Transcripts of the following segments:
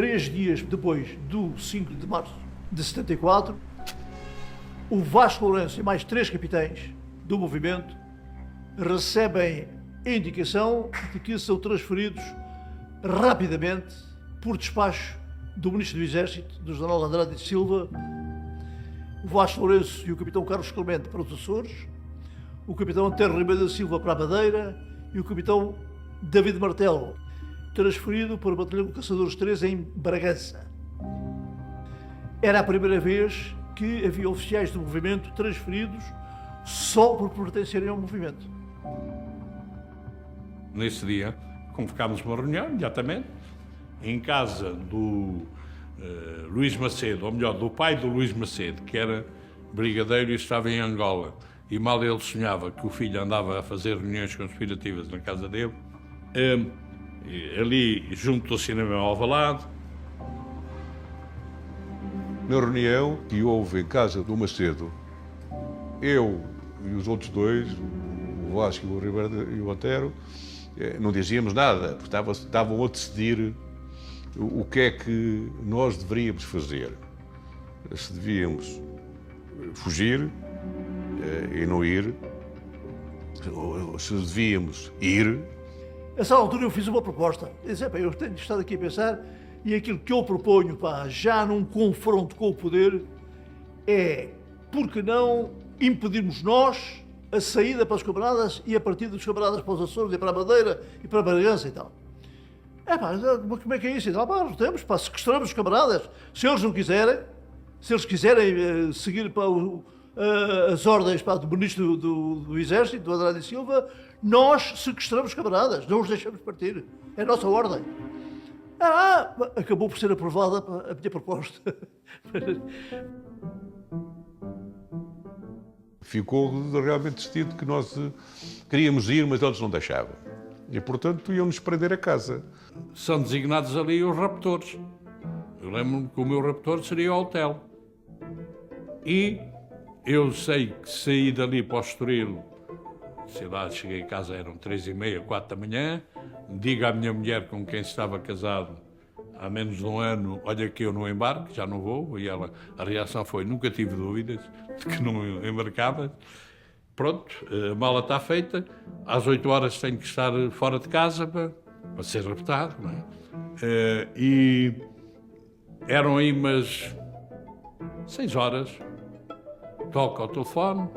3 dias depois do 5 de março de 74, o Vasco Lourenço e mais 3 capitães do movimento recebem a indicação de que são transferidos rapidamente por despacho do Ministro do Exército, do General Andrade de Silva, o Vasco Lourenço e o Capitão Carlos Clemente para os Açores, o Capitão Antero Ribeiro da Silva para a Madeira e o Capitão David Martelo, transferido para o Batalhão de Caçadores 3 em Bragança. Era a primeira vez que havia oficiais do movimento transferidos só por pertencerem ao movimento. Nesse dia, convocámos uma reunião, imediatamente, em casa do Luís Macedo, ou melhor, do pai do Luís Macedo, que era brigadeiro e estava em Angola. E mal ele sonhava que o filho andava a fazer reuniões conspirativas na casa dele, ali junto ao cinema Alvalade. Na reunião que houve em casa do Macedo, eu e os outros dois, o Vasco, o Ribeiro e o Antero, não dizíamos nada, porque estavam a decidir o que é que nós deveríamos fazer. Se devíamos fugir e não ir, ou se devíamos ir. Nessa altura eu fiz uma proposta. Eu disse, eu tenho estado aqui a pensar e aquilo que eu proponho, já num confronto com o poder, é, por que não impedirmos nós a saída para os camaradas e a partida dos camaradas para os Açores e para a Madeira e para a Bragança e tal. Como é que é isso? Temos, sequestramos os camaradas. Se eles não quiserem, se eles quiserem seguir para as ordens do Ministro do Exército, do Andrade e Silva, nós sequestramos os camaradas, não os deixamos partir. É a nossa ordem. Acabou por ser aprovada a minha proposta. Ficou realmente decidido que nós queríamos ir, mas eles não deixavam. E, portanto, iam-nos prender a casa. São designados ali os raptores. Eu lembro-me que o meu raptor seria o hotel. E eu sei que saí dali para o Estoril, sei lá, cheguei a casa, eram 3h30, 4 da manhã, digo à minha mulher com quem estava casado há menos de um ano, olha que eu não embarco, já não vou, e ela, a reação foi, nunca tive dúvidas de que não embarcava. Pronto, a mala está feita, às 8 horas tenho que estar fora de casa para ser raptado, não é? E eram aí umas 6 horas, toco ao telefone,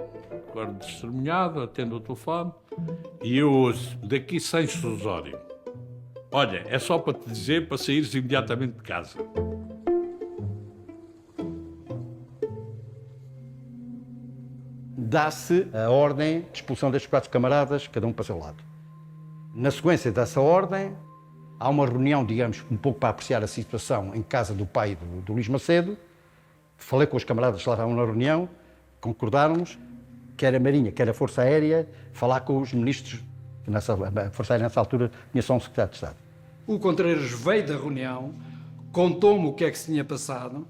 acordo testemunhado, atendo o telefone, e eu ouço, daqui Sancho Osório, olha, é só para te dizer para saíres imediatamente de casa. Dá-se a ordem de expulsão destes 4 camaradas, cada um para o seu lado. Na sequência dessa ordem, há uma reunião, digamos, um pouco para apreciar a situação em casa do pai do Luís Macedo. Falei com os camaradas que lá estavam na reunião, concordáramos, quer a Marinha, quer a Força Aérea, falar com os ministros, a Força Aérea nessa altura tinha só um secretário de Estado. O Contreiras veio da reunião, contou-me o que é que se tinha passado,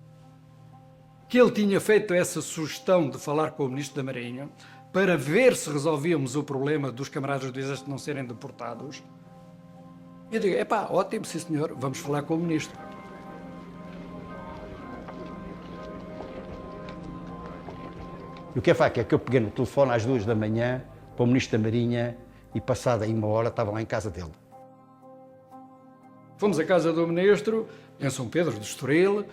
que ele tinha feito essa sugestão de falar com o Ministro da Marinha para ver se resolvíamos o problema dos camaradas do Exército não serem deportados. E eu digo, ótimo, sim senhor, vamos falar com o Ministro. E o que é facto é que eu peguei no telefone às 2 da manhã para o Ministro da Marinha e passada aí 1 hora estava lá em casa dele. Fomos à casa do Ministro, em São Pedro do Estoril,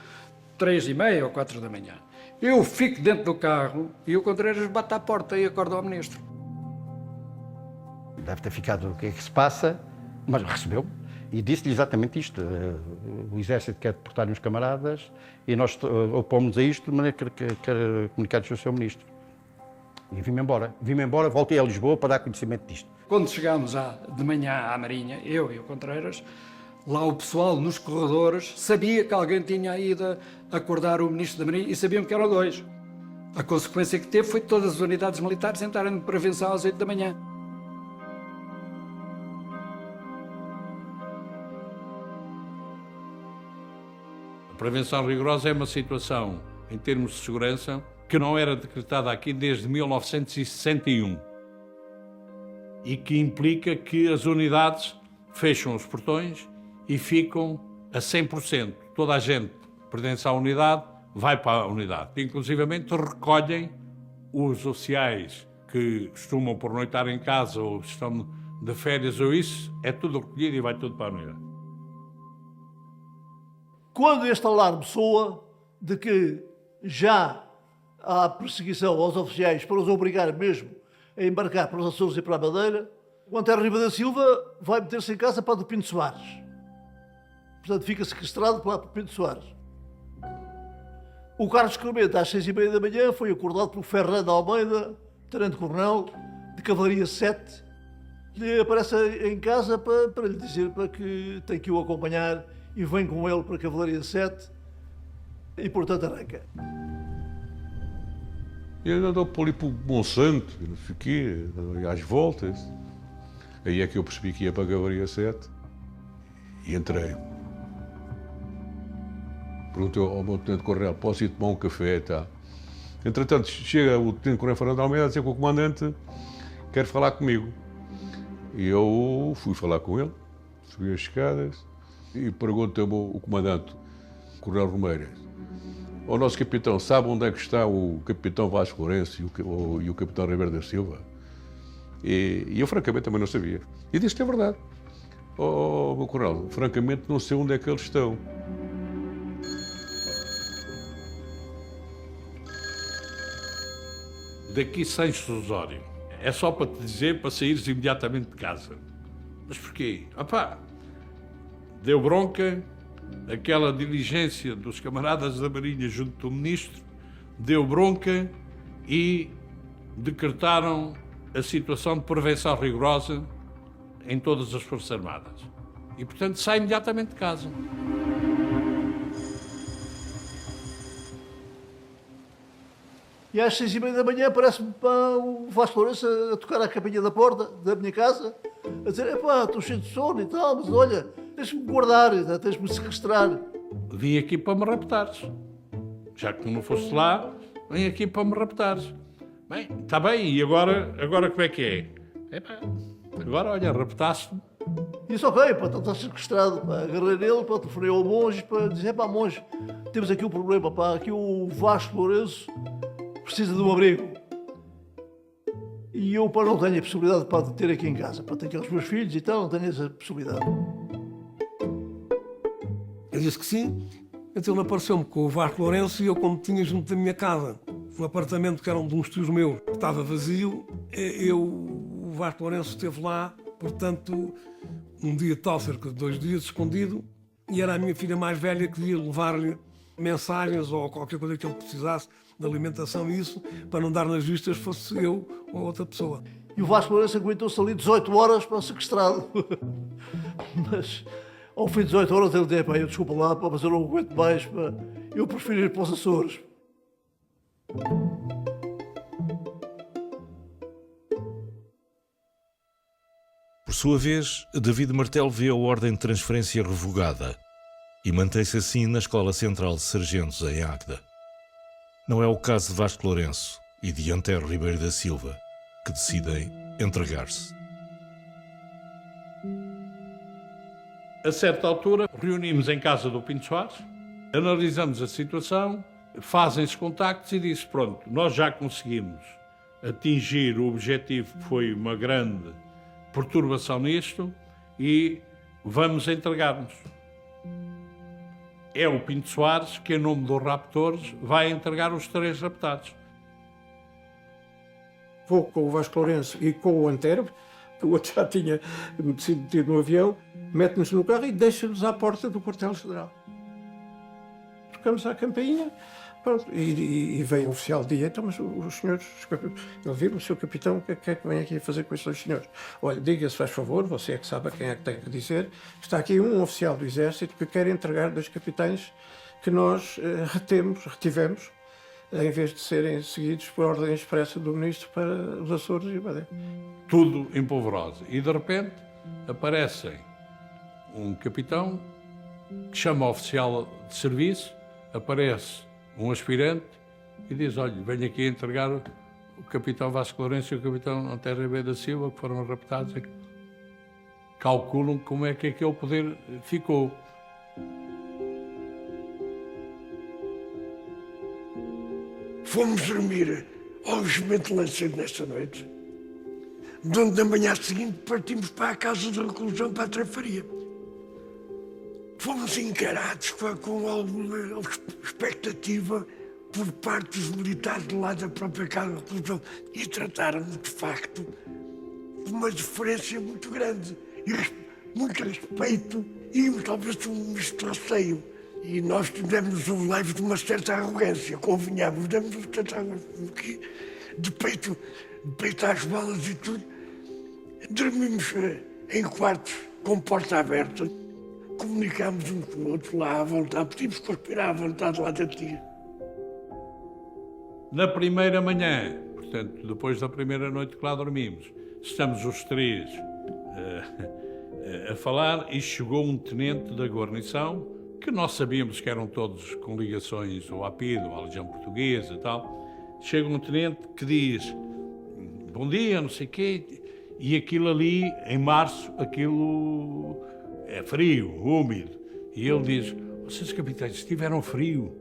3h30 ou 4 da manhã. Eu fico dentro do carro e o Contreiras bate à porta e acorda ao Ministro. Deve ter ficado o que é que se passa, mas recebeu e disse-lhe exatamente isto. O Exército quer deportar uns camaradas e nós opomos a isto de maneira que quer comunicar ao seu Ministro. E vim-me embora. Vim-me embora, voltei a Lisboa para dar conhecimento disto. Quando chegámos de manhã à Marinha, eu e o Contreiras, lá o pessoal nos corredores sabia que alguém tinha ido acordar o Ministro da Marinha e sabiam que eram 2. A consequência que teve foi que todas as unidades militares entraram de prevenção às 8 da manhã. A prevenção rigorosa é uma situação, em termos de segurança, que não era decretada aqui desde 1961 e que implica que as unidades fecham os portões e ficam a 100%. toda a gente que pertence à unidade vai para a unidade. Inclusivamente recolhem os oficiais que costumam pernoitar em casa ou estão de férias ou isso, é tudo recolhido e vai tudo para a unidade. Quando este alarme soa de que já há perseguição aos oficiais para os obrigar mesmo a embarcar para os Açores e para a Madeira, o Antero Ribeiro da Silva vai meter-se em casa para o Pinto Soares. Portanto, fica sequestrado para o Pinto Soares. O Carlos Clemente, às 6h30 da manhã, foi acordado pelo Fernando Almeida, tenente-coronel de Cavalaria 7, que lhe aparece em casa para lhe dizer para que tem que o acompanhar e vem com ele para a Cavalaria 7 e, portanto, arranca. E ele andou por ali para o Monsanto, não sei o quê, às voltas. Aí é que eu percebi que ia para a Cavalaria 7 e entrei. Perguntei ao meu tenente-coronel, posso ir tomar um café e tal. Entretanto, chega o tenente-coronel Fernando Almeida a dizer que o comandante quer falar comigo. E eu fui falar com ele, subi as escadas e pergunta-me o comandante, o coronel Romeira, o nosso capitão, sabe onde é que está o capitão Vasco Lourenço e o capitão Ribeiro da Silva? E eu, francamente, também não sabia. E disse que é verdade. Meu coronel, francamente, não sei onde é que eles estão. Daqui sem susório. É só para te dizer para saíres imediatamente de casa. Mas porquê? Deu bronca, aquela diligência dos camaradas da Marinha junto do Ministro, deu bronca e decretaram a situação de prevenção rigorosa em todas as Forças Armadas. E, portanto, sai imediatamente de casa. E às 6h30 da manhã aparece-me o Vasco Lourenço a tocar à campainha da porta da minha casa, a dizer, estou cheio de sono e tal, mas olha, tens-me guardar, tens-me sequestrar. Vim aqui para me raptares. Já que tu não foste lá, vim aqui para me raptares. Bem, está bem, e agora como é que é? Agora, olha, raptaste-me. E disse, ok, estás sequestrado, agarrei nele, telefonei ao monge, dizer, monge, temos aqui um problema, aqui o Vasco Lourenço precisa de um abrigo. E eu, não tenho a possibilidade de ter aqui em casa. Tenho aqui os meus filhos e tal, não tenho essa possibilidade. Eu disse que sim. Então ele apareceu-me com o Vasco Lourenço e eu, como tinha junto da minha casa um apartamento que era um de uns tios meus, que estava vazio, o Vasco Lourenço esteve lá, portanto, um dia tal, cerca de 2 dias, escondido, e era a minha filha mais velha que ia levar-lhe mensagens ou qualquer coisa que ele precisasse de alimentação e isso, para não dar nas vistas, fosse eu ou outra pessoa. E o Vasco Lourenço aguentou-se ali 18 horas para sequestrado. Mas ao fim de 18 horas ele disse, eu desculpa lá, mas eu não aguento mais, eu prefiro ir para os Açores. Por sua vez, David Martel vê a ordem de transferência revogada e mantém-se assim na Escola Central de Sargentos, em Águeda. Não é o caso de Vasco Lourenço e de Antero Ribeiro da Silva, que decidem entregar-se. A certa altura, reunimos em casa do Pinto Soares, analisamos a situação, fazem-se contactos e diz, pronto, nós já conseguimos atingir o objetivo que foi uma grande perturbação nisto e vamos entregar-nos. É o Pinto Soares que, em nome dos raptores, vai entregar os 3 raptados. Vou com o Vasco Lourenço e com o Antero, que o outro já tinha sido metido no avião, mete-nos no carro e deixa-nos à porta do quartel-general. Tocamos à campainha, pronto, e veio o oficial de dia, então, mas os senhores, ele viu o seu capitão, o que é que vem aqui fazer com estes senhores? Olha, diga-se, faz favor, você é que sabe a quem é que tem que dizer, está aqui um oficial do Exército que quer entregar 2 capitães que nós retivemos, em vez de serem seguidos por ordem expressa do Ministro para os Açores e Madeira. Tudo em polvorosa. E, de repente, aparecem um capitão que chama o oficial de serviço, aparece um aspirante e diz, olha, venho aqui entregar o capitão Vasco Lourenço e o capitão Antero Ribeiro da Silva, que foram raptados. Calculam como é que aquele poder ficou. Fomos dormir ao regimento Lanceiro nesta noite, de onde na manhã seguinte partimos para a casa de reclusão, para a Trafaria. Fomos encarados com alguma expectativa por parte dos militares de lá da própria casa de reclusão e trataram-nos, de facto, de uma diferença muito grande, e muito respeito e talvez um misto receio. E nós tivemos um leve de uma certa arrogância, convenhamos, demos uma certa arrogância, de peito às balas e tudo. Dormimos em quartos com porta aberta, comunicámos uns com o outro lá à vontade, podíamos conspirar à vontade lá dentro. Na primeira manhã, portanto, depois da primeira noite que lá dormimos, estamos os três a falar e chegou um tenente da guarnição, que nós sabíamos que eram todos com ligações ao APIDO, à Legião Portuguesa e tal. Chega um tenente que diz, bom dia, não sei o quê, e aquilo ali, em março, aquilo é frio, úmido. E ele diz, vocês capitães, tiveram frio,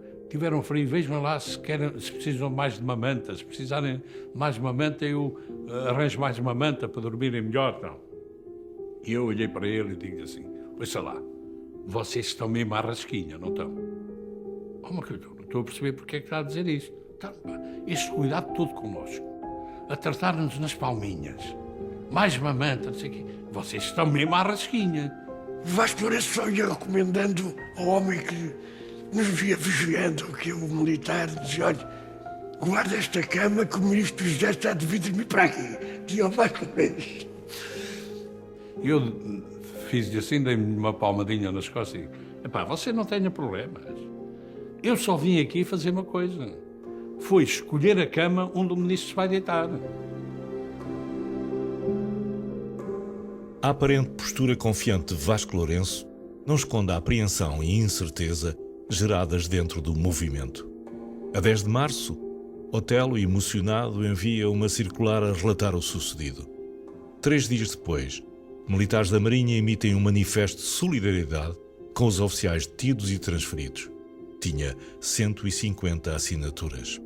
vejam lá se precisam mais de uma manta, se precisarem mais de uma manta, eu arranjo mais uma manta para dormirem melhor. Não. E eu olhei para ele e digo assim, ouça lá, vocês estão mesmo à rasquinha, não estão? Oh, mas não estou a perceber porque é que está a dizer isto. Tá, este cuidado todo connosco, a tratar-nos nas palminhas, mais uma manta, não sei o quê. Vocês estão mesmo à rasquinha. Vasco Lourenço só ia recomendando ao homem que nos via vigiando, que o militar dizia, olha, guarda esta cama que o ministro José está de vir dormir para aqui. Dizia ao Vasco Lourenço. Eu fiz-lhe assim, dei-me uma palmadinha nas costas e digo, epá, você não tenha problemas. Eu só vim aqui fazer uma coisa. Foi escolher a cama onde o ministro se vai deitar. A aparente postura confiante de Vasco Lourenço não esconde a apreensão e incerteza geradas dentro do movimento. A 10 de março, Otelo, emocionado, envia uma circular a relatar o sucedido. 3 dias depois, militares da Marinha emitem um manifesto de solidariedade com os oficiais detidos e transferidos. Tinha 150 assinaturas.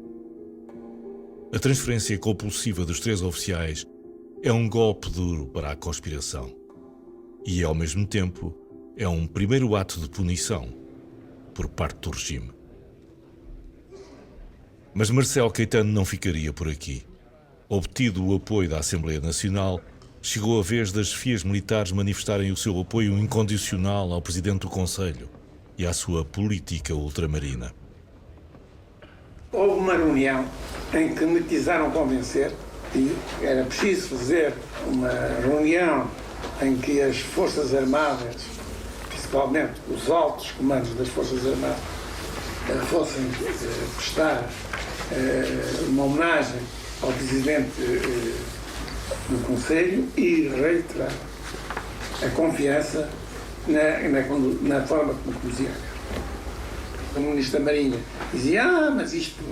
A transferência compulsiva dos 3 oficiais é um golpe duro para a conspiração. E, ao mesmo tempo, é um primeiro ato de punição por parte do regime. Mas Marcelo Caetano não ficaria por aqui. Obtido o apoio da Assembleia Nacional, chegou a vez das chefias militares manifestarem o seu apoio incondicional ao Presidente do Conselho e à sua política ultramarina. Houve uma reunião em que me quiseram convencer que era preciso fazer uma reunião em que as Forças Armadas, principalmente os altos comandos das Forças Armadas, fossem prestar uma homenagem ao Presidente do Conselho e reiterar a confiança na forma como conduzia a guerra. O Ministro da Marinha dizia, mas isto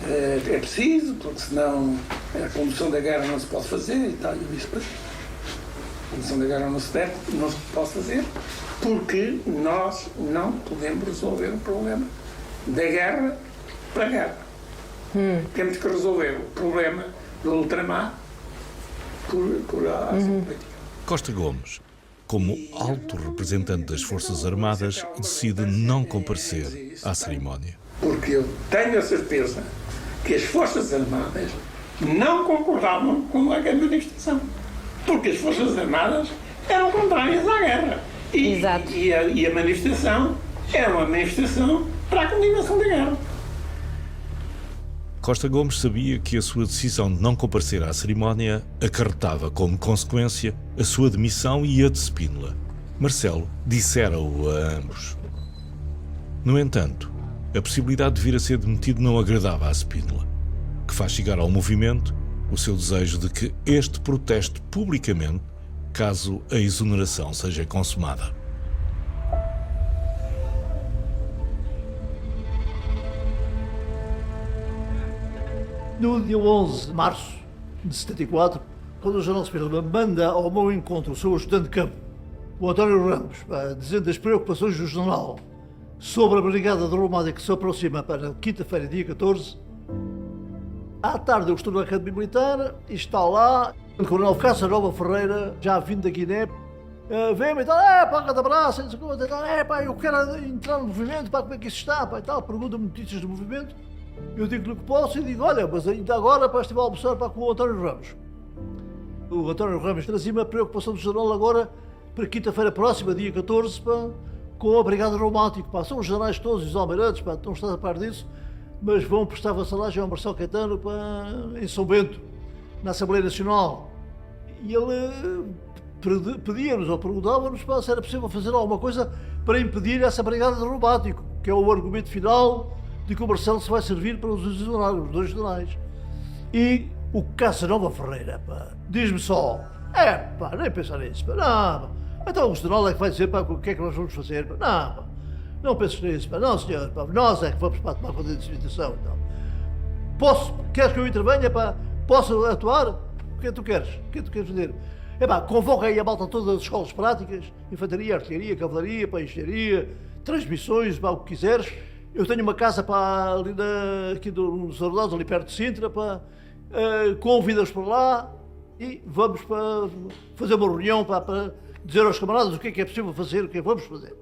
é preciso, porque senão a condução da guerra não se pode fazer e tal. E eu disse, a condução da guerra não se pode fazer porque nós não podemos resolver o problema da guerra para a guerra. Temos que resolver o problema do ultramar por a ação política. Costa Gomes, como alto representante das Forças Armadas, decide não comparecer à cerimónia. Porque eu tenho a certeza que as Forças Armadas não concordavam com a manifestação. Porque as Forças Armadas eram contrárias à guerra. E a manifestação era uma manifestação para a continuação da guerra. Costa Gomes sabia que a sua decisão de não comparecer à cerimónia acarretava como consequência a sua demissão e a de Spínola. Marcelo dissera-o a ambos. No entanto, a possibilidade de vir a ser demitido não agradava a Spínola, que faz chegar ao movimento o seu desejo de que este proteste publicamente caso a exoneração seja consumada. No dia 11 de março de 74, quando o General Spínola manda ao meu encontro o seu ajudante de campo, o António Ramos, dizendo das preocupações do general sobre a brigada de Romádia que se aproxima para quinta-feira, dia 14, À tarde eu estou na Academia Militar e está lá o Coronel Casanova Ferreira, já vindo da Guiné, vem-me e tal, pá, cada abraço, pá, eu quero entrar no movimento, pá, como é que isso está, pá, e tal, pergunta-me notícias do movimento, eu digo-lhe que posso e digo, olha, mas ainda agora, pá, estive a almoçar, pá, com o António Ramos. O António Ramos trazia-me a preocupação do jornal agora, para quinta-feira próxima, dia 14, pá, com a Brigada Romântico, pá, são os jornais todos, os almirantes, pá, não está a par disso, mas vão prestar vassalagem ao Marcelo Caetano, pá, em São Bento, na Assembleia Nacional. E ele pedia-nos ou perguntava-nos se era possível fazer alguma coisa para impedir essa brigada de romântico, que é o argumento final de que o Marcelo se vai servir para os dois jornais. E o Casanova Ferreira, pá, diz-me só, pá, nem pensar nisso, pá, não, pá. Então o jornal é que vai dizer, pá, o que é que nós vamos fazer, pá, não, pá, não penses nisso, pá, não senhor, pá, nós é que vamos para tomar conta da situação, então. Queres que eu intervenha, pá, posso atuar? O que é que tu queres? O que é que tu queres fazer? Convoca aí a malta todas das escolas práticas, infantaria, artilharia, cavalaria, pá, engenharia, transmissões, pá, o que quiseres. Eu tenho uma casa, pá, ali aqui nos Arredados, ali perto de Sintra, pá, convida-os para lá e vamos para fazer uma reunião, pá, para dizer aos camaradas o que é possível fazer, o que é que vamos fazer.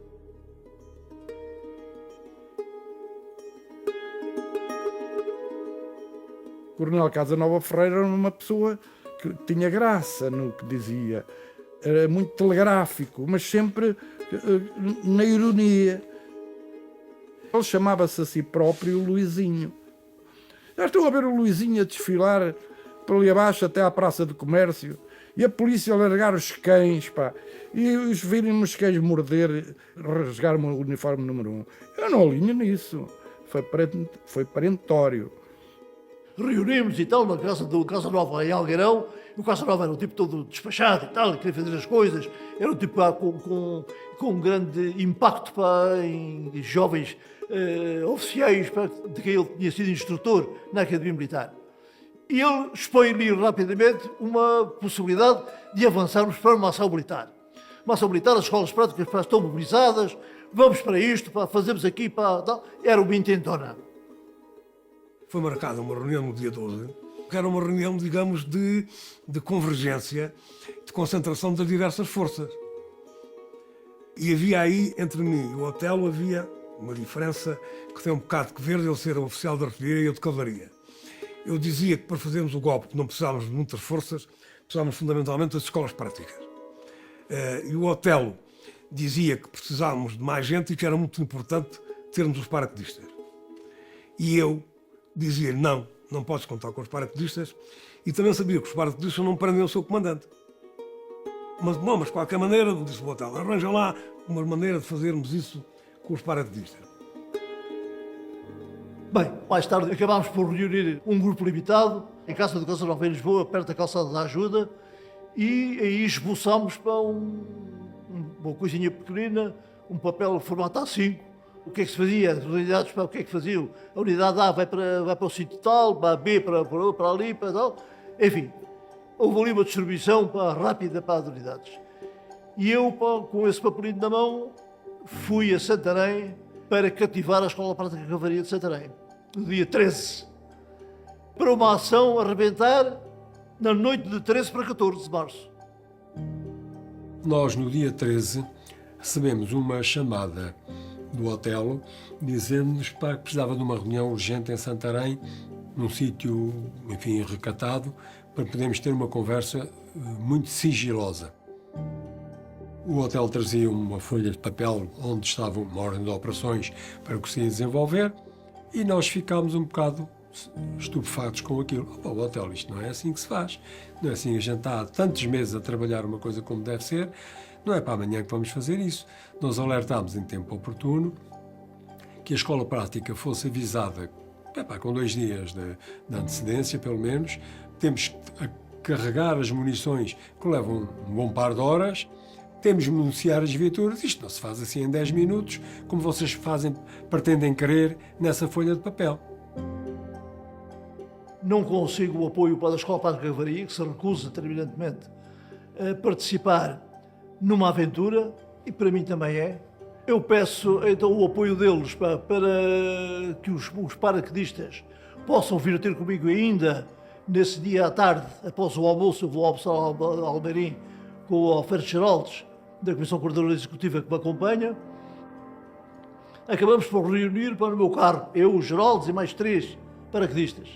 O Coronel Casanova Ferreira era uma pessoa que tinha graça no que dizia, era muito telegráfico, mas sempre na ironia. Ele chamava-se a si próprio Luizinho. Já estou a ver o Luizinho a desfilar por ali abaixo até à Praça do Comércio e a polícia a largar os cães, pá, e os virem os cães morder, rasgar-me o uniforme número 1. Eu não alinho nisso, foi perentório. Reunimos e tal na casa do Casanova em Algueirão. O Casanova era um tipo todo despachado e tal, queria fazer as coisas. Era um tipo pá, com um grande impacto pá, em jovens oficiais pá, de quem ele tinha sido instrutor na Academia Militar. E ele expõe-lhe rapidamente uma possibilidade de avançarmos para uma ação militar. Uma ação militar, as escolas práticas pá, estão mobilizadas, vamos para isto, pá, fazemos aqui, pá, tal. Era uma intentona. Foi marcada uma reunião no dia 12, que era uma reunião, digamos, de convergência, de concentração das diversas forças. E havia aí, entre mim e o Otelo, havia uma diferença que tem um bocado que ver de ele ser oficial de artilharia e eu de cavalaria. Eu dizia que para fazermos o golpe não precisávamos de muitas forças, precisávamos fundamentalmente das escolas práticas. E o Otelo dizia que precisávamos de mais gente e que era muito importante termos os paraquedistas. E eu dizia-lhe, não podes contar com os paraquedistas, e também sabia que os paraquedistas não prendem o seu comandante. Mas de qualquer maneira, disse o Otelo, arranja lá uma maneira de fazermos isso com os paraquedistas. Bem, mais tarde acabámos por reunir um grupo limitado em casa do Casanova em Lisboa, perto da calçada da Ajuda, e aí esboçámos para uma coisinha pequenina, um papel formato A5. O que é que se fazia? As unidades, o que é que faziam? A unidade A vai para o sítio tal, a B para ali, para tal. Enfim, houve ali uma distribuição rápida para as unidades. E eu, com esse papelinho na mão, fui a Santarém para cativar a Escola Prática de Cavalaria de Santarém, no dia 13, para uma ação a arrebentar na noite de 13 para 14 de março. Nós, no dia 13, recebemos uma chamada do Otelo, dizendo-nos que precisava de uma reunião urgente em Santarém, num sítio, enfim, recatado, para podermos ter uma conversa muito sigilosa. O Otelo trazia uma folha de papel onde estava uma ordem de operações para o que se ia desenvolver e nós ficámos um bocado estupefatos com aquilo. O Otelo, isto não é assim que se faz, não é assim, a gente está há tantos meses a trabalhar uma coisa como deve ser, não é para amanhã que vamos fazer isso. Nós alertámos em tempo oportuno que a escola prática fosse avisada com 2 dias de antecedência, pelo menos. Temos que carregar as munições que levam um bom par de horas. Temos de denunciar as viaturas. Isto não se faz assim em 10 minutos, como vocês pretendem querer nessa folha de papel. Não consigo o apoio para a Escola Prática de Cavalaria, que se recusa terminantemente a participar numa aventura, e para mim também é. Eu peço então o apoio deles para que os paraquedistas possam vir a ter comigo ainda nesse dia à tarde, após o almoço, eu vou almoçar ao Almeirim com o Alferes Geraldes, da Comissão Coordenadora Executiva que me acompanha. Acabamos por reunir para o meu carro, eu, o Geraldes e mais 3 paraquedistas.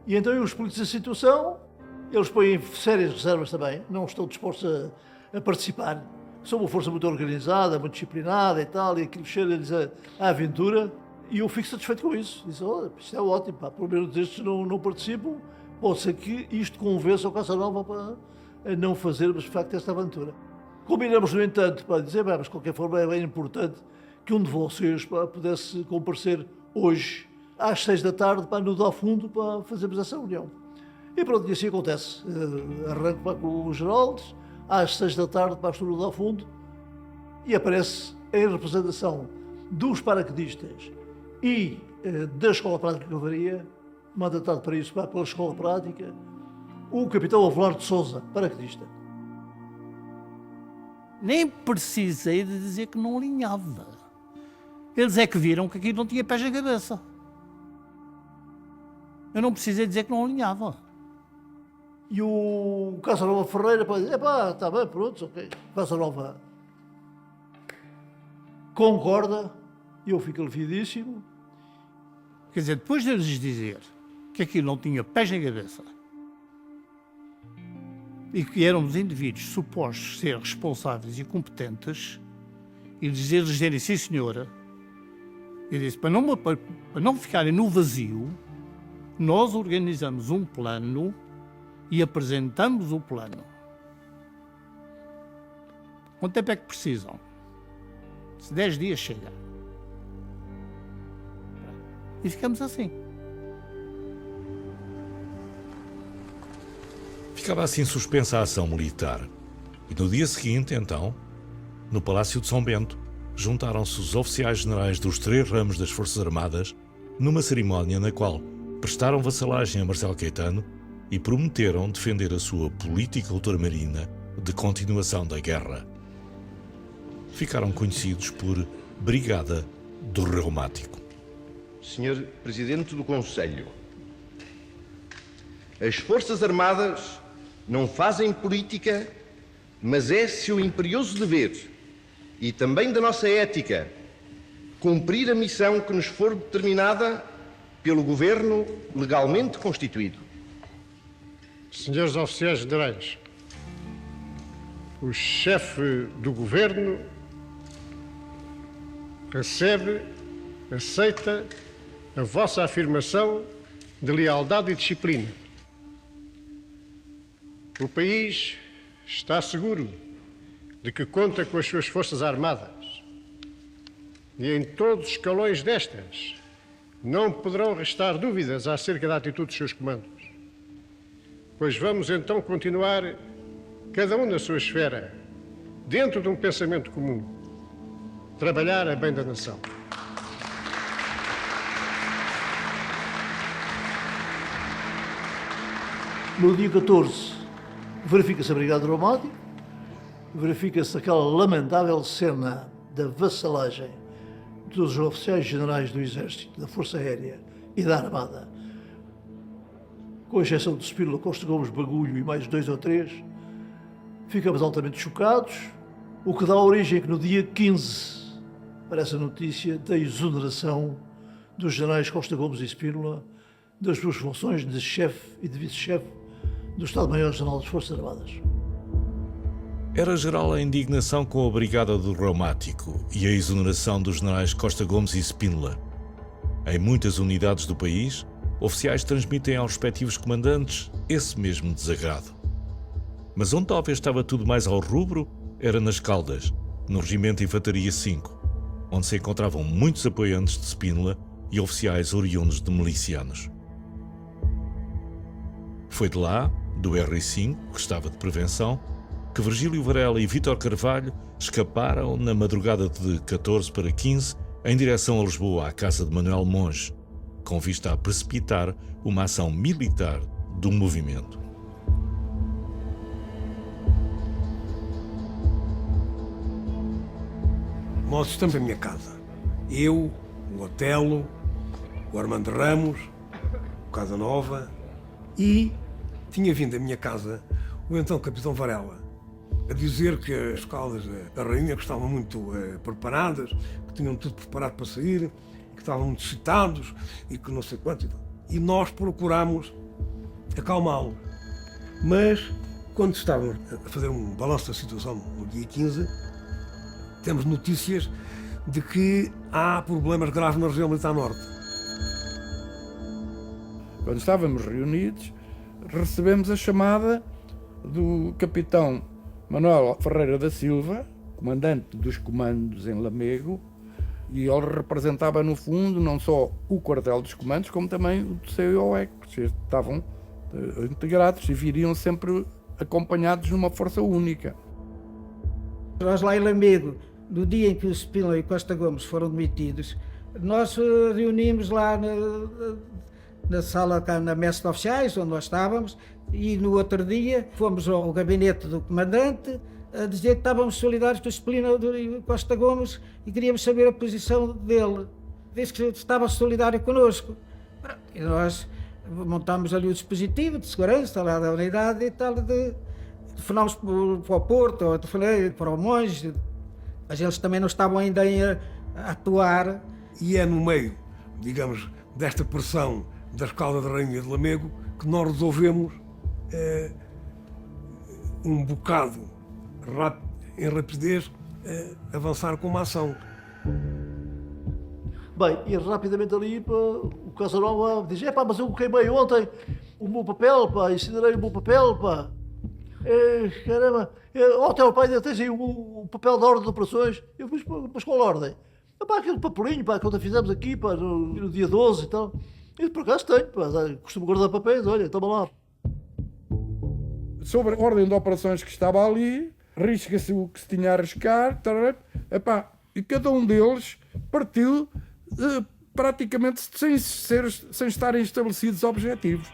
E então eu explico-lhes a situação, eles põem sérias reservas também, não estão dispostos a participar. São uma força muito organizada, muito disciplinada e tal, e aquilo cheira-lhes a aventura. E eu fico satisfeito com isso. Disse, isto é ótimo, pá, pelo menos estes não participam. Pode ser que isto convença o Casanova para não fazermos, de facto, esta aventura. Combinamos, no entanto, para dizer, mas de qualquer forma é bem importante que um de vocês pudesse comparecer hoje, às 6 da tarde, para no dar fundo, para fazermos essa reunião. E pronto, e assim acontece. Arranco com os Geraldes, às 6 da tarde, para no dar fundo, e aparece em representação dos paraquedistas e da Escola Prática de Cavalaria, mandatado para isso pela Escola Prática, o capitão Avelar de Sousa, paraquedista. Nem precisei de dizer que não alinhava. Eles é que viram que aquilo não tinha pés na cabeça. Eu não precisei dizer que não alinhava. E o Casanova Ferreira dizer, está bem, pronto, ok. Casanova concorda, e eu fico aliviadíssimo. Quer dizer, depois de eles dizer que aquilo não tinha pés na cabeça e que éramos indivíduos supostos ser responsáveis e competentes, e dizerem sim senhora, eu disse, para não ficarem no vazio, nós organizamos um plano e apresentamos o plano. Quanto tempo é que precisam? Se 10 dias chega. E ficamos assim. Ficava assim suspensa a ação militar. E no dia seguinte, então, no Palácio de São Bento, juntaram-se os oficiais generais dos 3 ramos das Forças Armadas numa cerimónia na qual prestaram vassalagem a Marcelo Caetano e prometeram defender a sua política ultramarina de continuação da guerra. Ficaram conhecidos por Brigada do Reumático. Senhor Presidente do Conselho, as Forças Armadas não fazem política, mas é seu imperioso dever, e também da nossa ética, cumprir a missão que nos for determinada pelo Governo legalmente constituído. Senhores oficiais generais, o chefe do Governo recebe, aceita a vossa afirmação de lealdade e disciplina. O país está seguro de que conta com as suas Forças Armadas e em todos os escalões destas não poderão restar dúvidas acerca da atitude dos seus comandos. Pois vamos então continuar, cada um na sua esfera, dentro de um pensamento comum, trabalhar a bem da nação. No dia 14, verifica-se a Brigada do Reumático, verifica-se aquela lamentável cena da vassalagem dos oficiais generais do Exército, da Força Aérea e da Armada, com exceção de Spínola, Costa Gomes, Bagulho e mais 2 ou 3, ficamos altamente chocados, o que dá origem a que no dia 15 aparece a notícia da exoneração dos generais Costa Gomes e Spínola das suas funções de chefe e de vice-chefe do Estado-Maior-General das Forças Armadas. Era geral a indignação com a Brigada do Reumático e a exoneração dos generais Costa Gomes e Spínola. Em muitas unidades do país, oficiais transmitem aos respectivos comandantes esse mesmo desagrado. Mas onde talvez estava tudo mais ao rubro era nas Caldas, no Regimento de Infantaria 5, onde se encontravam muitos apoiantes de Spínola e oficiais oriundos de milicianos. Foi de lá, do R5, que estava de prevenção, que Virgílio Varela e Vítor Carvalho escaparam na madrugada de 14 para 15 em direção a Lisboa, à casa de Manuel Monge, com vista a precipitar uma ação militar do movimento. Nós estamos em minha casa. Eu, o Otelo, o Armando Ramos, Casa Nova, e tinha vindo à minha casa o então Capitão Varela a dizer que as Caldas da Rainha que estavam muito preparadas, que tinham tudo preparado para sair, que estavam muito excitados e que não sei quanto. E nós procurámos acalmá-los. Mas, quando estávamos a fazer um balanço da situação no dia 15, temos notícias de que há problemas graves na região militar norte. Quando estávamos reunidos, recebemos a chamada do capitão Manuel Ferreira da Silva, comandante dos comandos em Lamego, e ele representava, no fundo, não só o quartel dos comandos, como também o do COE, que estavam integrados e viriam sempre acompanhados numa força única. Nós lá em Lamego, no dia em que o Spínola e Costa Gomes foram demitidos, nós reunimos lá na sala, cá na messe de oficiais, onde nós estávamos, e no outro dia fomos ao gabinete do comandante a dizer que estávamos solidários com o Spínola e Costa Gomes e queríamos saber a posição dele. Disse que estava solidário connosco. E nós montámos ali o dispositivo de segurança lá da unidade e tal, telefonámos para o Porto, ou telefonei para o Monge, mas eles também não estavam ainda a atuar. E é no meio, digamos, desta pressão da Caldas da Rainha de Lamego que nós resolvemos um bocado em rapidez avançar com uma ação. Bem, e rapidamente ali o Casanova diz: "Epá, mas eu queimei ontem o meu papel, pá, incinerei o meu papel, pá. Caramba, hotel, pá, ainda tens aí o papel da ordem de operações." Eu fiz: "Mas qual ordem?" "Pá, aquele papelinho, pá, que ontem fizemos aqui, pá, no dia 12 e tal." Eu por acaso tenho, pá, costumo guardar papéis, olha, toma lá. Sobre a ordem de operações que estava ali, risca-se o que se tinha a arriscar, epá, e cada um deles partiu praticamente sem estarem estabelecidos objetivos.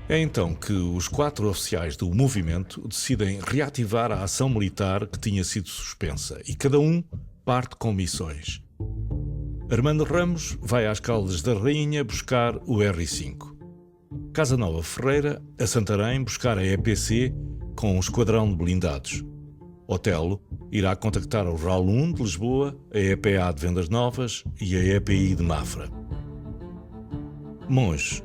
É então que os 4 oficiais do movimento decidem reativar a ação militar que tinha sido suspensa e cada um parte com missões. Armando Ramos vai às Caldas da Rainha buscar o R5. Casanova Ferreira a Santarém buscar a EPC com um esquadrão de blindados. Otelo irá contactar o RAL 1 de Lisboa, a EPA de Vendas Novas e a EPI de Mafra. Monge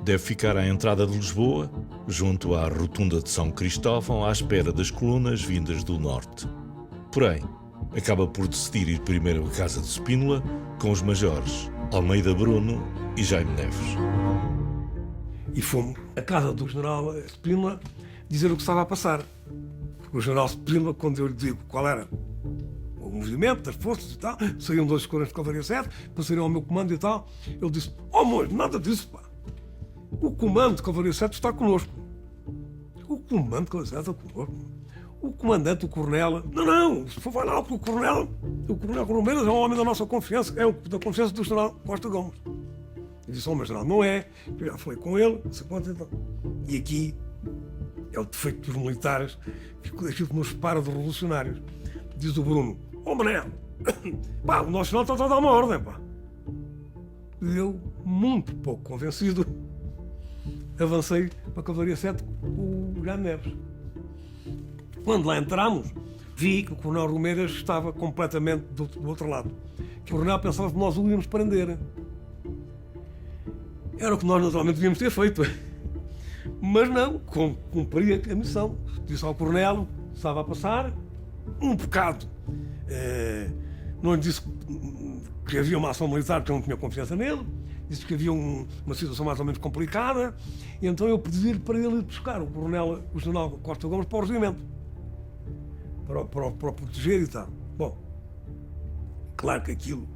deve ficar à entrada de Lisboa, junto à rotunda de São Cristóvão, à espera das colunas vindas do norte. Porém, acaba por decidir ir primeiro à casa de Spínola com os majores Almeida Bruno e Jaime Neves. E fomos à casa do general Spínola dizer o que estava a passar. Porque o general Spínola, quando eu lhe digo qual era o movimento das forças e tal, saíam 2 esquadrões de cavalaria 7, passariam ao meu comando e tal, ele disse: "Oh, moço, nada disso, pá. O comando de cavalaria 7 está connosco." O comando de cavalaria 7 está connosco. O comandante, o coronel, não, se for vai lá, porque o coronel Romeiras é um homem da nossa confiança, é da confiança do general Costa Gomes. Eu disse: "Oh, mas general, não é, eu já falei com ele, não sei quanto, então." E aqui é o defeito dos militares, aquilo que nos separa dos revolucionários. Diz o Bruno: "Oh, Manel, pá, o nosso general está a dar uma ordem, pá." E eu, muito pouco convencido, avancei para a Cavalaria 7 com o Jaime Neves. Quando lá entramos, vi que o coronel Romeiras estava completamente do outro lado. Que o coronel pensava que nós o íamos prender. Era o que nós naturalmente devíamos ter feito. Mas não, cumpria a missão. Disse ao coronel que estava a passar, um bocado. Não lhe disse que havia uma ação militar, porque eu não tinha confiança nele. Disse que havia uma situação mais ou menos complicada. E então eu pedi-lhe para ele ir buscar o general Costa Gomes para o regimento. Para o proteger e tal. Bom, claro que aquilo...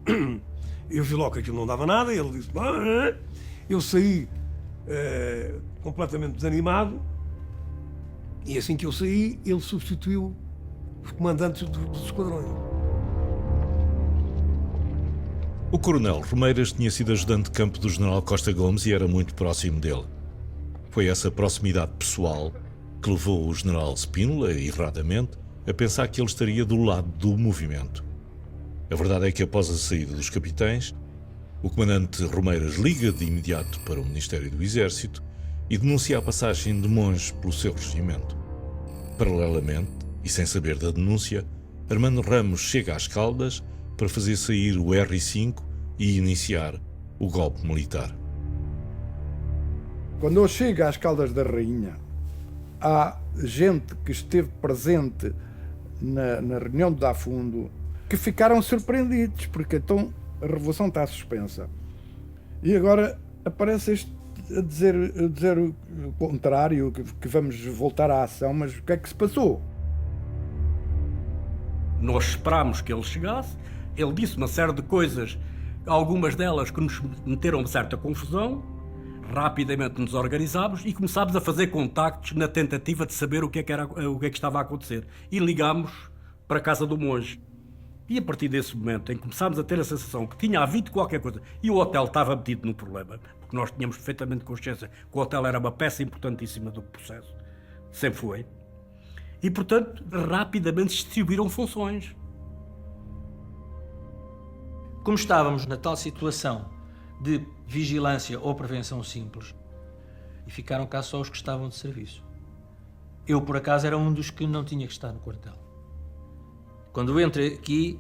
Eu vi logo que aquilo não dava nada. E ele disse... Eu saí completamente desanimado. E assim que eu saí, ele substituiu os comandantes dos esquadrões. O coronel Romeiras tinha sido ajudante de campo do general Costa Gomes e era muito próximo dele. Foi essa proximidade pessoal que levou o general Spínola, erradamente, a pensar que ele estaria do lado do movimento. A verdade é que após a saída dos capitães, O comandante Romeiras liga de imediato para o Ministério do Exército e denuncia a passagem de monges pelo seu regimento. Paralelamente, e sem saber da denúncia, Armando Ramos chega às Caldas para fazer sair o R5 e iniciar o golpe militar. Quando eu chego às Caldas da Rainha, há gente que esteve presente na reunião de Dafundo que ficaram surpreendidos, porque então a revolução está suspensa. E agora aparece este a dizer o contrário, que vamos voltar à ação, mas o que é que se passou? Nós esperámos que ele chegasse, ele disse uma série de coisas, algumas delas que nos meteram uma certa confusão. Rapidamente nos organizámos e começámos a fazer contactos na tentativa de saber o que é que estava a acontecer. E ligámos para a casa do monge. E a partir desse momento em que começámos a ter a sensação que tinha havido qualquer coisa e o hotel estava metido no problema, porque nós tínhamos perfeitamente consciência que o hotel era uma peça importantíssima do processo, sempre foi, e portanto rapidamente se distribuíram funções. Como estávamos na tal situação de vigilância ou prevenção simples, e ficaram cá só os que estavam de serviço. Eu, por acaso, era um dos que não tinha que estar no quartel. Quando eu entro aqui,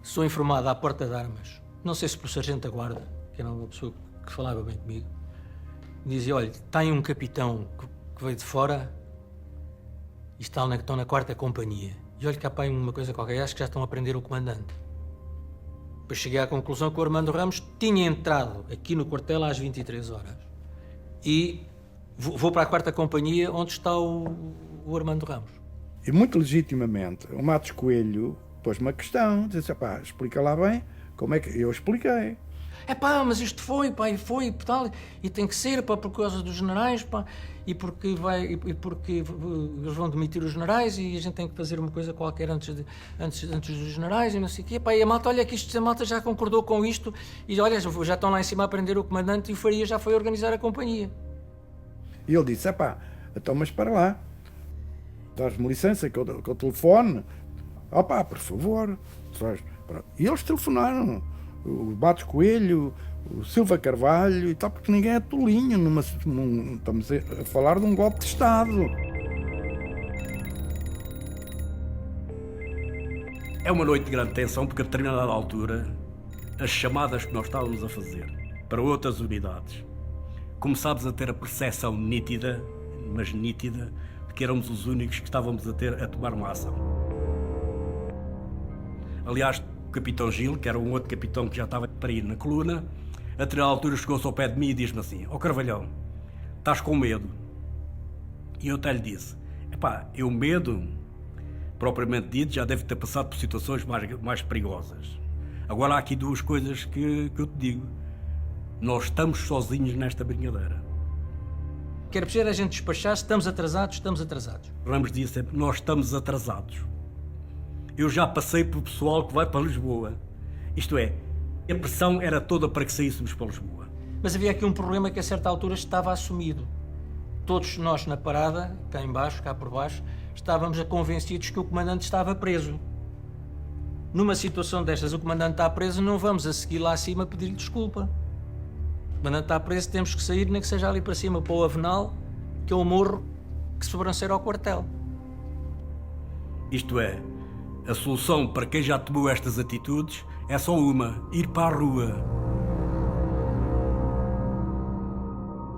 sou informado à porta de armas, não sei se pelo sargento da guarda, que era uma pessoa que falava bem comigo, dizia, olha, tem um capitão que veio de fora e estão na 4ª companhia. E olha que há para aí uma coisa qualquer, acho que já estão a prender o comandante. Depois cheguei à conclusão que o Armando Ramos tinha entrado aqui no quartel às 23 horas. E vou para a 4ª companhia, onde está o Armando Ramos. E muito legitimamente, o Matos Coelho pôs-me a questão, disse, pá, explica lá bem como é que... Eu expliquei. É pá, mas isto foi, pá, e foi, e tal, e tem que ser, pá, por causa dos generais, pá, e porque eles vão demitir os generais e a gente tem que fazer uma coisa qualquer antes dos generais e não sei o quê, pá, e a malta, olha que a malta já concordou com isto e olha, já estão lá em cima a prender o comandante e o Faria já foi organizar a companhia. E ele disse, pá, então mas para lá, dás-me licença que eu telefone, pá, por favor, e eles telefonaram. O Matos Coelho, o Silva Carvalho e tal, porque ninguém é tolinho. Estamos a falar de um golpe de Estado. É uma noite de grande tensão, porque a determinada altura, as chamadas que nós estávamos a fazer para outras unidades, começámos a ter a percepção nítida, mas nítida, de que éramos os únicos que estávamos a tomar uma ação. Aliás, o capitão Gil, que era um outro capitão que já estava para ir na coluna, a determinada altura chegou-se ao pé de mim e diz-me assim, Carvalhão, estás com medo? E eu até lhe disse, eu medo, propriamente dito, já deve ter passado por situações mais perigosas. Agora há aqui duas coisas que eu te digo. Nós estamos sozinhos nesta brincadeira. Que era preciso a gente despachar, estamos atrasados. Ramos disse sempre, nós estamos atrasados. Eu já passei pelo pessoal que vai para Lisboa. Isto é, a pressão era toda para que saíssemos para Lisboa. Mas havia aqui um problema que a certa altura estava assumido. Todos nós na parada, cá por baixo, estávamos convencidos que o comandante estava preso. Numa situação destas, o comandante está preso, não vamos a seguir lá acima pedir-lhe desculpa. O comandante está preso, temos que sair, nem que seja ali para cima, para o Avenal, que é o morro que sobranceira ao quartel. Isto é, a solução para quem já tomou estas atitudes é só uma, ir para a rua.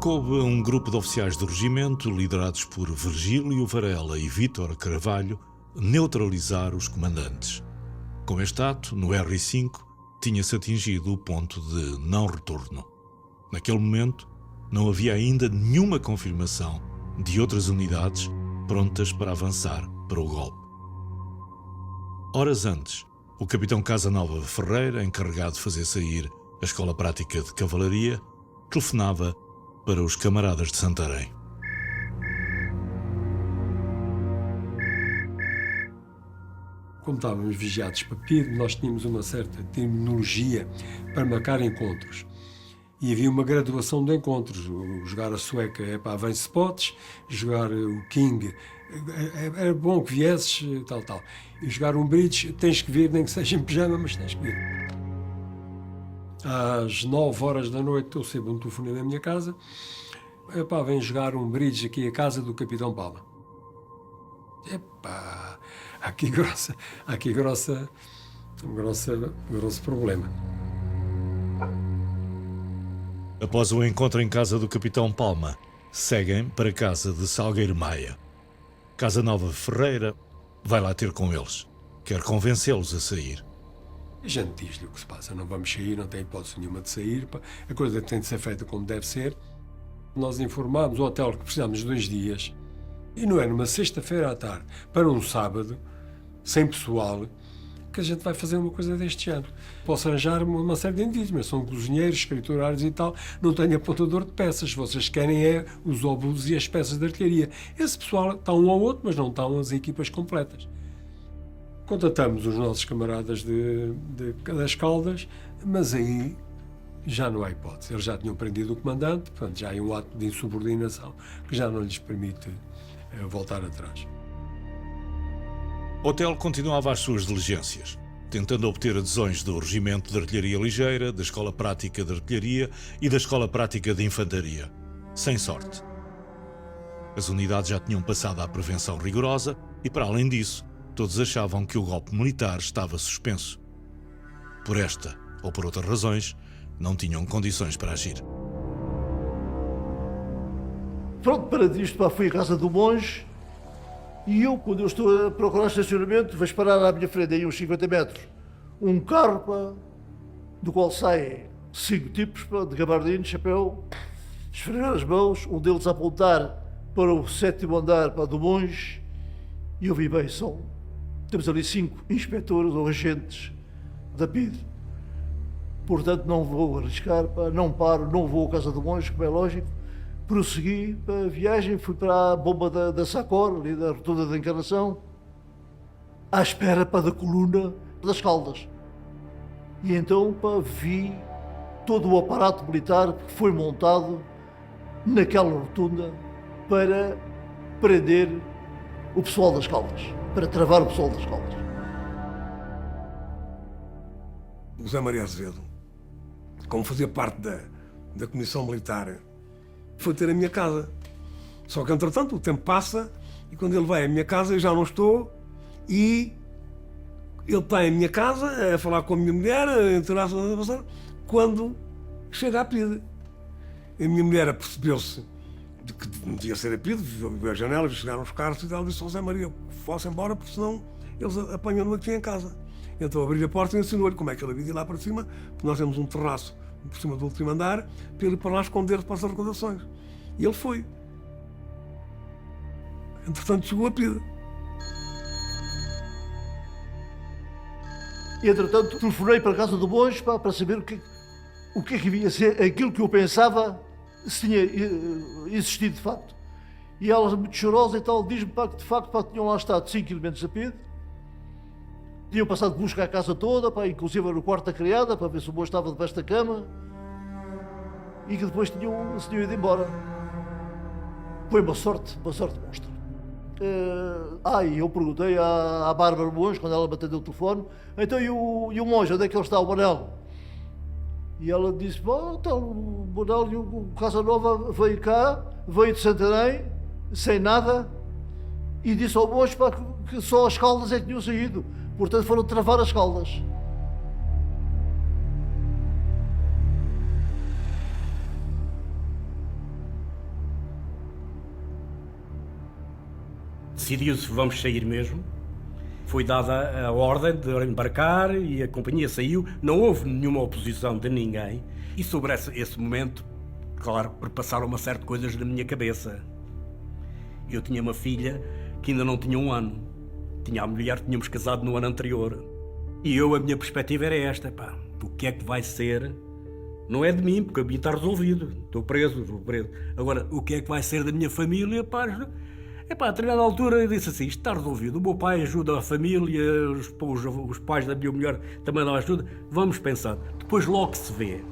Coube a um grupo de oficiais do regimento, liderados por Virgílio Varela e Vítor Carvalho, neutralizar os comandantes. Com este ato, no R5, tinha-se atingido o ponto de não retorno. Naquele momento, não havia ainda nenhuma confirmação de outras unidades prontas para avançar para o golpe. Horas antes, o capitão Casanova Ferreira, encarregado de fazer sair a Escola Prática de Cavalaria, telefonava para os camaradas de Santarém. Como estávamos vigiados para PID, nós tínhamos uma certa terminologia para marcar encontros. E havia uma graduação de encontros. Jogar a sueca é para vem spots, jogar o king era bom que viesses, tal. E jogar um bridge, tens que vir, nem que seja em pijama, mas tens que vir. Às 9 horas da noite eu recebo um telefonema na minha casa. Epá, vem jogar um bridge aqui à casa do Capitão Palma. Epá, grosso problema. Após o encontro em casa do Capitão Palma, seguem para a casa de Salgueiro Maia. Casa Nova Ferreira vai lá ter com eles. Quer convencê-los a sair. A gente diz-lhe o que se passa. Não vamos sair, não tem hipótese nenhuma de sair. A coisa tem de ser feita como deve ser. Nós informámos o hotel que precisamos de 2 dias. E não é numa sexta-feira à tarde, para um sábado, sem pessoal, que a gente vai fazer uma coisa deste género. Posso arranjar uma série de indivíduos, mas são cozinheiros, escriturários e tal, não tenho apontador de peças. Vocês querem é os obus e as peças de artilharia. Esse pessoal está um ao outro, mas não estão as equipas completas. Contatamos os nossos camaradas das Caldas, mas aí já não há hipótese. Eles já tinham prendido o comandante, portanto já há um ato de insubordinação que já não lhes permite voltar atrás. O hotel continuava as suas diligências, tentando obter adesões do Regimento de Artilharia Ligeira, da Escola Prática de Artilharia e da Escola Prática de Infantaria. Sem sorte. As unidades já tinham passado à prevenção rigorosa e, para além disso, todos achavam que o golpe militar estava suspenso. Por esta ou por outras razões, não tinham condições para agir. Pronto, para disto, fui à casa do monge e eu, quando eu estou a procurar estacionamento, vejo parar à minha frente, aí uns 50 metros, um carro do qual saem 5 tipos de gabardino, chapéu, esfregar as mãos, um deles a apontar para o 7º andar do monge, e eu vi bem, temos ali 5 inspectores ou agentes da PIDE. Portanto, não vou arriscar, não paro, não vou à casa do monge, como é lógico. Prossegui a viagem, fui para a bomba da Sacor, ali da Rotunda da Encarnação, à espera da coluna das Caldas. E então vi todo o aparato militar que foi montado naquela rotunda para prender o pessoal das Caldas, para travar o pessoal das Caldas. O José Maria Azevedo, como fazia parte da Comissão Militar, foi ter a minha casa. Só que, entretanto, o tempo passa e quando ele vai à minha casa eu já não estou e ele está em minha casa a falar com a minha mulher, a interagir, quando chega a PIDE. A minha mulher apercebeu-se de que não devia ser a PIDE, viu a janela, chegaram os carros e ela disse ao José Maria que fosse embora porque senão eles apanham-no aqui em casa. Então abri a porta e ensinou-lhe como é que ele havia de ir lá para cima, porque nós temos um terraço por cima do último andar, para ele ir para lá esconder-se para as recordações. E ele foi. Entretanto, chegou a PIDE. E, entretanto, telefonei para a casa do monge para saber o que é que devia ser aquilo que eu pensava se tinha existido de facto. E ela, muito chorosa e tal, diz-me que de facto tinham lá estado 5 elementos da PIDE, tinham passado busca à casa toda, inclusive no quarto da criada, para ver se o monge estava debaixo da cama, e que depois se tinham ido embora. Foi uma sorte monstra. E eu perguntei à Bárbara Monge, quando ela me atendeu o telefone, então e o monge, onde é que ele está, o Manel? E ela disse, então o Manel e o Casanova veio cá, veio de Santarém, sem nada, e disse ao monge que só as Caldas é que tinham saído. Portanto, foram travar as Caldas. Decidiu-se, vamos sair mesmo. Foi dada a ordem de embarcar e a companhia saiu. Não houve nenhuma oposição de ninguém. E sobre esse momento, claro, passaram uma série de coisas na minha cabeça. Eu tinha uma filha que ainda não tinha 1 ano. Tinha a mulher, tínhamos casado no ano anterior. E a minha perspectiva era esta, o que é que vai ser? Não é de mim, porque a mim está resolvido. Estou preso. Agora, o que é que vai ser da minha família, a determinada altura eu disse assim, isto está resolvido. O meu pai ajuda a família, os pais da minha mulher também dão ajuda. Vamos pensar. Depois logo se vê.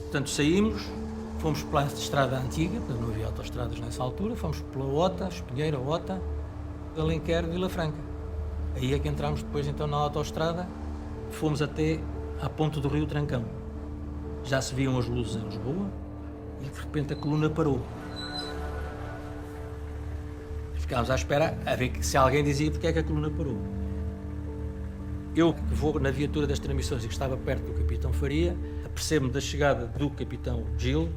Portanto, saímos. Fomos pela estrada antiga, não havia autoestradas nessa altura, fomos pela Ota, Espinheira, Ota, Alenquer, Vila Franca. Aí é que entramos depois então na autoestrada fomos até à ponte do Rio Trancão. Já se viam as luzes em Lisboa e de repente a coluna parou. Ficámos à espera a ver se alguém dizia porque é que a coluna parou. Eu, que vou na viatura das transmissões e que estava perto do capitão Faria, apercebo-me da chegada do capitão Gil,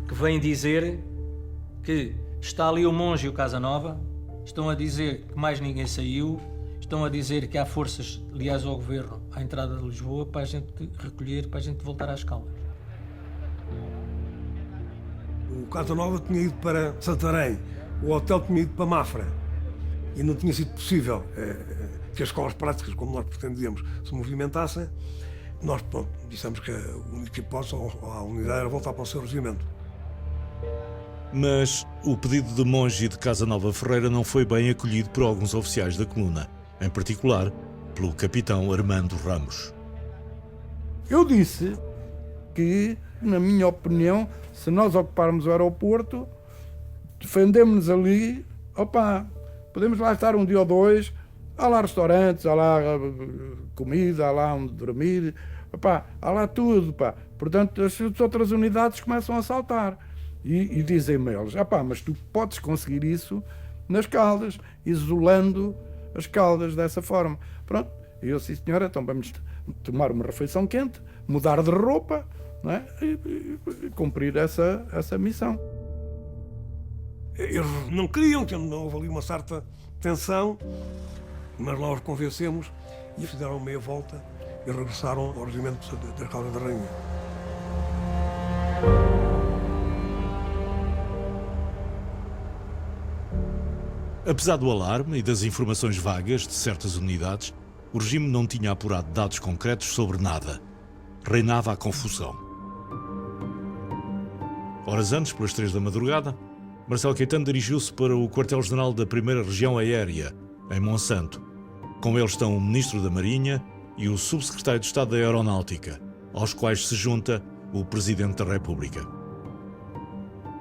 que vem dizer que está ali o Monge e o Casanova, estão a dizer que mais ninguém saiu, estão a dizer que há forças ligadas ao governo à entrada de Lisboa para a gente recolher, para a gente voltar às Caldas. O Casanova tinha ido para Santarém, o hotel tinha ido para Mafra e não tinha sido possível que as escolas práticas, como nós pretendíamos, se movimentassem. Nós, pronto, dissemos que a única hipótese à unidade era voltar para o seu regimento. Mas o pedido de Monge e de Casanova Ferreira não foi bem acolhido por alguns oficiais da coluna, em particular pelo capitão Armando Ramos. Eu disse que, na minha opinião, se nós ocuparmos o aeroporto, defendemos-nos ali, podemos lá estar um dia ou dois, há lá restaurantes, há lá comida, há lá onde dormir, há lá tudo, Portanto, as outras unidades começam a saltar. E dizem-me eles, mas tu podes conseguir isso nas Caldas, isolando as Caldas dessa forma. Pronto, e eu, sim senhora, então vamos tomar uma refeição quente, mudar de roupa, não é? e cumprir essa missão. Eles não queriam, houve ali uma certa tensão, mas lá os convencemos e fizeram meia volta e regressaram ao regimento das Caldas da Rainha. Apesar do alarme e das informações vagas de certas unidades, o regime não tinha apurado dados concretos sobre nada. Reinava a confusão. Horas antes, pelas 3 da madrugada, Marcelo Caetano dirigiu-se para o quartel-general da 1ª Região Aérea, em Monsanto. Com ele estão o Ministro da Marinha e o Subsecretário de Estado da Aeronáutica, aos quais se junta o Presidente da República.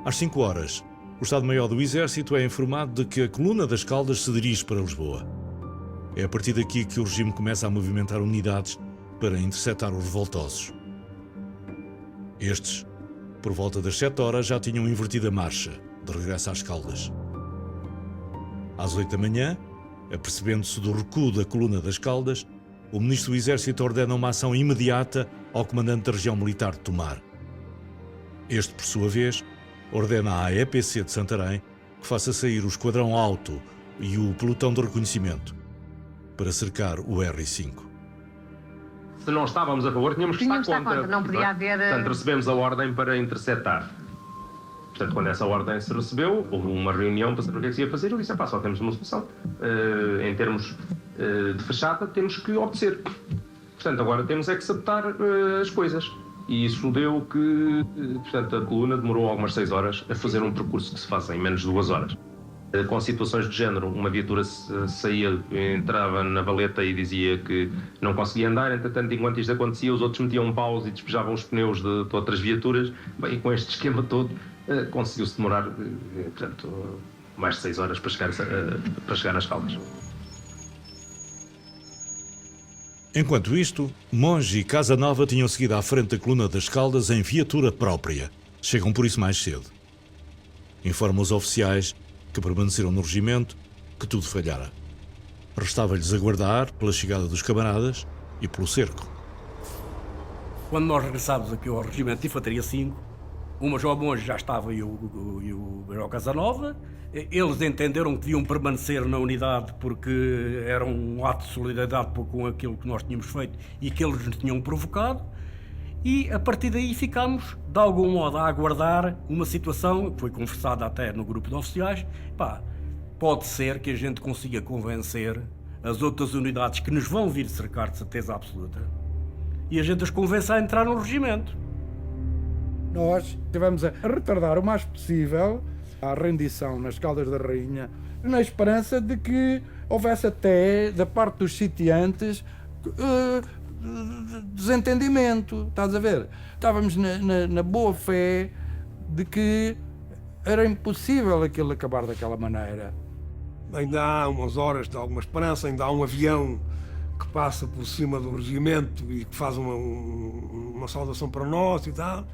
Às 5 horas, o Estado-Maior do Exército é informado de que a coluna das Caldas se dirige para Lisboa. É a partir daqui que o regime começa a movimentar unidades para interceptar os revoltosos. Estes, por volta das 7 horas, já tinham invertido a marcha, de regresso às Caldas. Às 8 da manhã, apercebendo-se do recuo da coluna das Caldas, o Ministro do Exército ordena uma ação imediata ao Comandante da Região Militar de Tomar. Este, por sua vez, ordena à EPC de Santarém que faça sair o Esquadrão Auto e o Pelotão de Reconhecimento para cercar o R5. Se não estávamos a favor, tínhamos que estar contra. Não podia haver... Portanto, recebemos a ordem para interceptar. Portanto, quando essa ordem se recebeu, houve uma reunião para saber o que é que se ia fazer. Eu disse, só temos uma solução. Em termos de fachada, temos que obedecer. Portanto, agora temos é que sabotar as coisas. E isso deu que, portanto, a coluna demorou algumas 6 horas a fazer um percurso que se faz em menos de 2 horas. Com situações de género, uma viatura saía, entrava na valeta e dizia que não conseguia andar, entretanto, enquanto isto acontecia, os outros metiam um pause e despejavam os pneus de outras viaturas. Bem, e com este esquema todo, conseguiu-se demorar, portanto, mais de 6 horas para chegar às Caldas. Enquanto isto, Monge e Casanova tinham seguido à frente da coluna das Caldas em viatura própria. Chegam por isso mais cedo. Informam os oficiais que permaneceram no regimento que tudo falhara. Restava-lhes aguardar pela chegada dos camaradas e pelo cerco. Quando nós regressámos aqui ao regimento de Infantaria 5, o Major Monge já estava e o Major Casanova. Eles entenderam que deviam permanecer na unidade porque era um ato de solidariedade com aquilo que nós tínhamos feito e que eles nos tinham provocado. E a partir daí ficámos, de algum modo, a aguardar uma situação que foi conversada até no grupo de oficiais. Pode ser que a gente consiga convencer as outras unidades que nos vão vir cercar de certeza absoluta e a gente as convença a entrar no regimento. Nós estivemos a retardar o mais possível a rendição nas Caldas da Rainha, na esperança de que houvesse até, da parte dos sitiantes, desentendimento, estás a ver? Estávamos na boa fé de que era impossível aquilo acabar daquela maneira. Ainda há umas horas de alguma esperança, ainda há um avião que passa por cima do regimento e que faz uma saudação para nós e tal,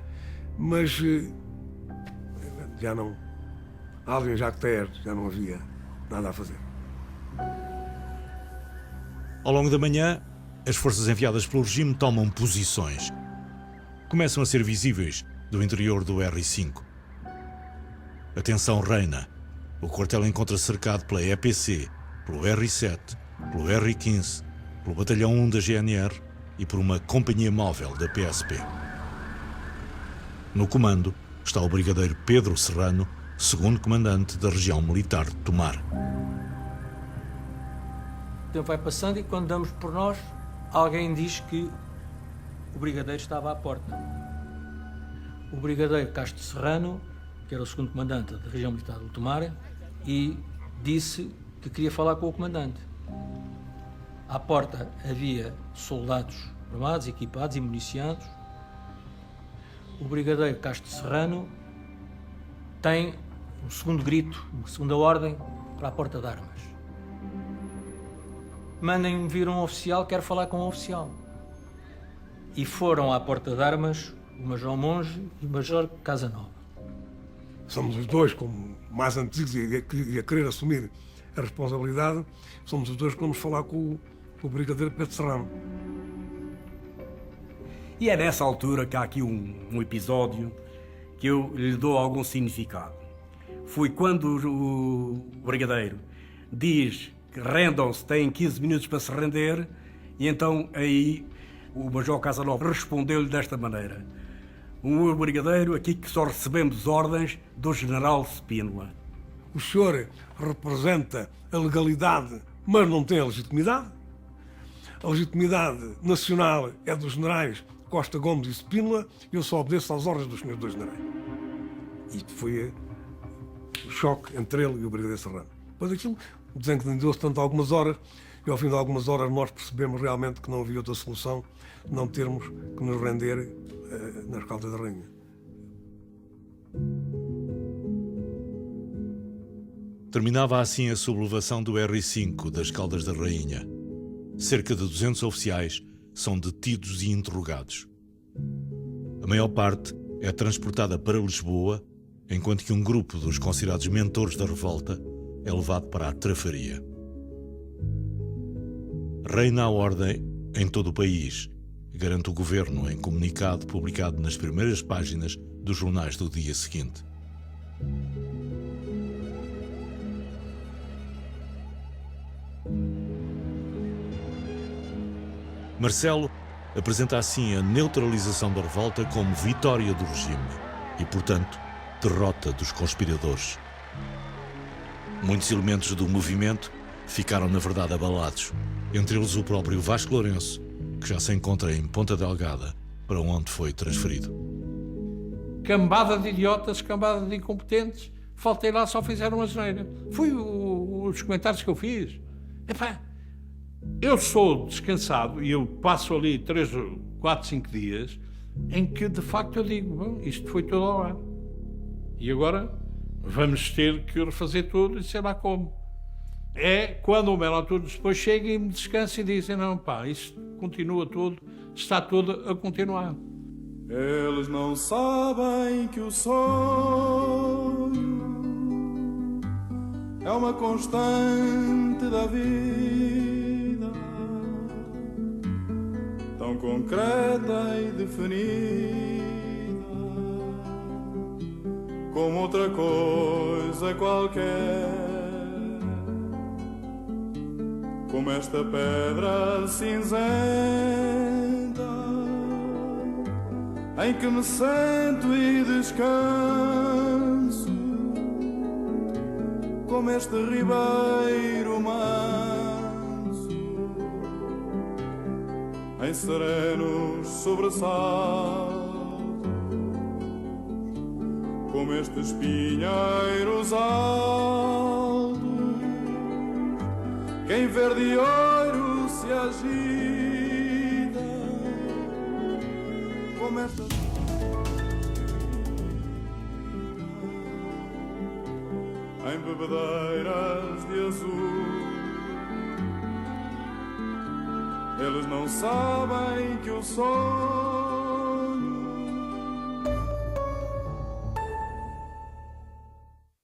mas já não, além já que já não havia nada a fazer. Ao longo da manhã, as forças enviadas pelo regime tomam posições. Começam a ser visíveis do interior do R5. A tensão reina. O quartel encontra-se cercado pela EPC, pelo R7, pelo R15, pelo Batalhão 1 da GNR e por uma companhia móvel da PSP. No comando está o brigadeiro Pedro Serrano, segundo comandante da região militar de Tomar. O tempo vai passando e quando damos por nós, alguém diz que o brigadeiro estava à porta. O brigadeiro Castro Serrano, que era o segundo comandante da região militar de Tomar, e disse que queria falar com o comandante. À porta havia soldados armados, equipados e municiados. O brigadeiro Castro Serrano tem um segundo grito, uma segunda ordem para a porta de armas. Mandem-me vir um oficial, quero falar com um oficial. E foram à porta de armas o Major Monge e o Major Casanova. Somos os dois, como mais antigos e a querer assumir a responsabilidade, somos os dois que vamos falar com o brigadeiro Pedro Serrano. E é nessa altura que há aqui um episódio que eu lhe dou algum significado. Foi quando o brigadeiro diz que rendam-se, têm 15 minutos para se render, e então aí o Major Casanova respondeu-lhe desta maneira: o brigadeiro, aqui que só recebemos ordens do General Spínola. O senhor representa a legalidade, mas não tem a legitimidade. A legitimidade nacional é dos generais Costa Gomes e Spínola, e eu só obedeço às ordens dos senhores dois generais. E foi o choque entre ele e o brigadeiro Serrano. Depois aquilo desencadeou-se tanto algumas horas, e ao fim de algumas horas nós percebemos realmente que não havia outra solução, não termos que nos render nas Caldas da Rainha. Terminava assim a sublevação do R5 das Caldas da Rainha. Cerca de 200 oficiais são detidos e interrogados. A maior parte é transportada para Lisboa, enquanto que um grupo dos considerados mentores da revolta é levado para a Trafaria. Reina a ordem em todo o país, garante o governo em comunicado publicado nas primeiras páginas dos jornais do dia seguinte. Marcelo apresenta assim a neutralização da revolta como vitória do regime e, portanto, derrota dos conspiradores. Muitos elementos do movimento ficaram, na verdade, abalados, entre eles o próprio Vasco Lourenço, que já se encontra em Ponta Delgada, para onde foi transferido. Cambada de idiotas, cambada de incompetentes, faltei lá, só fizeram a asneira. Foi os comentários que eu fiz. Epá, eu sou descansado e eu passo ali 3, 4, 5 dias em que, de facto, eu digo, bom, isto foi tudo ao ar. E agora vamos ter que refazer tudo e sei lá como. É quando o Melo todos depois chega e me descansa e dizem, não pá, isto continua tudo, está tudo a continuar. Eles não sabem que o sonho é uma constante da vida, tão concreta e definida como outra coisa qualquer. Como esta pedra cinzenta em que me sento e descanso, como este ribeiro manso em serenos sobressaltos, como estes pinheiros altos que em verde e ouro se agita, como esta em bebedeiras de azul, Eles não sabem que o sol